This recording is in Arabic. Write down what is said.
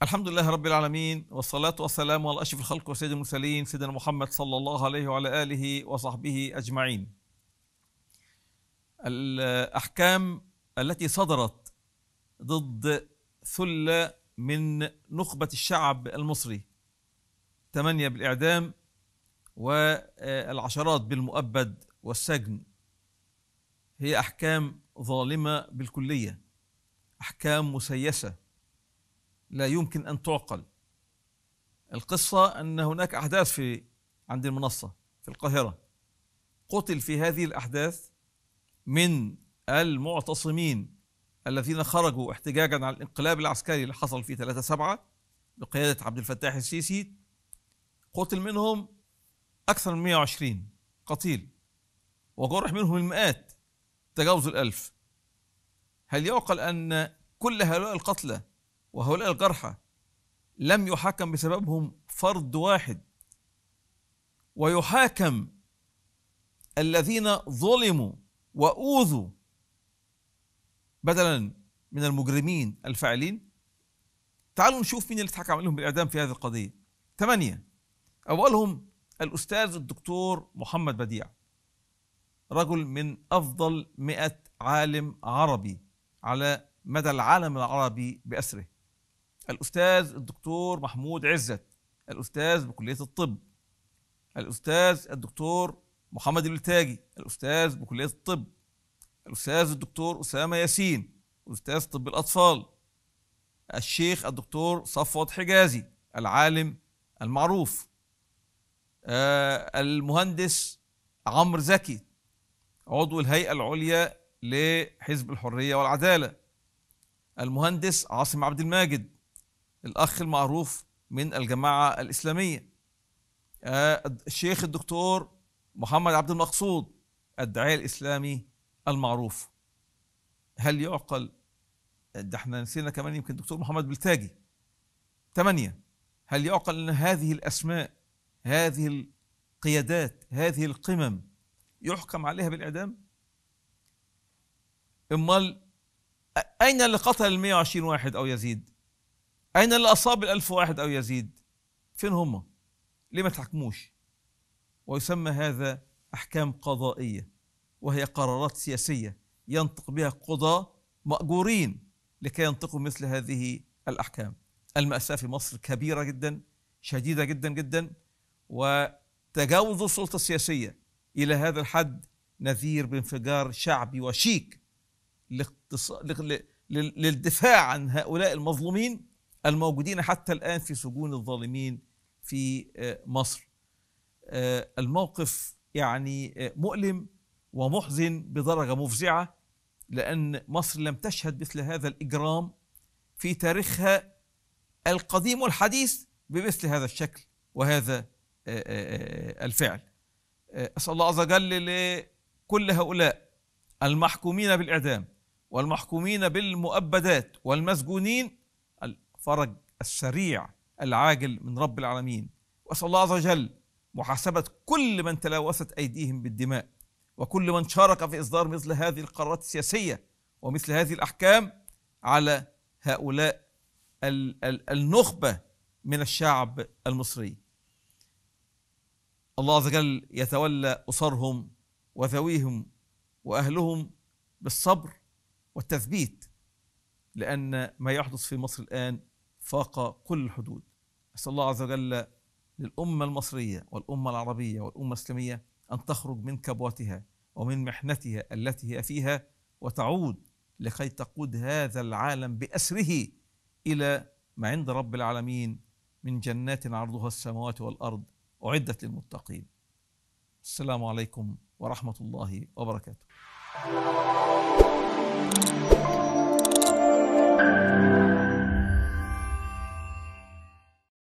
الحمد لله رب العالمين، والصلاة والسلام على أشرف الخلق وسيد المرسلين سيدنا محمد صلى الله عليه وعلى آله وصحبه أجمعين. الأحكام التي صدرت ضد ثلة من نخبة الشعب المصري، 8 بالإعدام والعشرات بالمؤبد والسجن، هي أحكام ظالمة بالكلية، أحكام مسيسة لا يمكن أن تعقل. القصة أن هناك أحداث عند المنصة في القاهرة، قتل في هذه الأحداث من المعتصمين الذين خرجوا احتجاجا على الانقلاب العسكري اللي حصل في 3/7 بقيادة عبد الفتاح السيسي، قتل منهم أكثر من 120 قتيل، وجرح منهم المئات، تجاوز 1000. هل يعقل أن كل هؤلاء القتلى وهؤلاء الجرحى لم يحاكم بسببهم فرد واحد، ويحاكم الذين ظلموا وأوذوا بدلا من المجرمين الفاعلين؟ تعالوا نشوف مين اللي اتحكم عليهم بالإعدام في هذه القضية. 8. أولهم الأستاذ الدكتور محمد بديع، رجل من أفضل 100 عالم عربي على مدى العالم العربي بأسره. الأستاذ الدكتور محمود عزت، الأستاذ بكلية الطب. الأستاذ الدكتور محمد البلتاجي، الأستاذ بكلية الطب. الأستاذ الدكتور أسامة ياسين، أستاذ طب الأطفال. الشيخ الدكتور صفوت حجازي العالم المعروف. المهندس عمرو زكي، عضو الهيئة العليا لحزب الحرية والعدالة. المهندس عاصم عبد الماجد، الأخ المعروف من الجماعة الإسلامية. الشيخ الدكتور محمد عبد المقصود، الداعية الإسلامي المعروف. هل يعقل؟ ده احنا نسينا كمان يمكن الدكتور محمد بلتاجي. 8. هل يعقل أن هذه الأسماء، هذه القيادات، هذه القمم يحكم عليها بالإعدام؟ امال أين اللي قتل 120 واحد أو يزيد؟ أين اللي أصاب 1000 واحد أو يزيد؟ فين هم؟ ليه ما تحكموش؟ ويسمى هذا أحكام قضائية، وهي قرارات سياسية ينطق بها قضاة مأجورين لكي ينطقوا مثل هذه الأحكام. المأساة في مصر كبيرة جدا، شديدة جدا جدا، وتجاوز السلطة السياسية إلى هذا الحد نذير بانفجار شعبي وشيك للدفاع عن هؤلاء المظلومين الموجودين حتى الآن في سجون الظالمين في مصر. الموقف يعني مؤلم ومحزن بدرجة مفزعة، لأن مصر لم تشهد مثل هذا الإجرام في تاريخها القديم والحديث بمثل هذا الشكل وهذا الفعل. أسأل الله عز وجل لكل هؤلاء المحكومين بالإعدام والمحكومين بالمؤبدات والمسجونين الفرج السريع العاجل من رب العالمين، وأسأل الله عز وجل محاسبة كل من تلوثت أيديهم بالدماء، وكل من شارك في إصدار مثل هذه القرارات السياسية ومثل هذه الأحكام على هؤلاء النخبة من الشعب المصري. الله عز وجل يتولى أسرهم وذويهم وأهلهم بالصبر والتثبيت، لأن ما يحدث في مصر الآن فاق كل الحدود. أسأل الله عز وجل للأمة المصرية والأمة العربية والأمة الإسلامية أن تخرج من كبوتها ومن محنتها التي هي فيها، وتعود لكي تقود هذا العالم بأسره إلى ما عند رب العالمين من جنات عرضها السماوات والأرض أعدت للمتقين. السلام عليكم ورحمة الله وبركاته.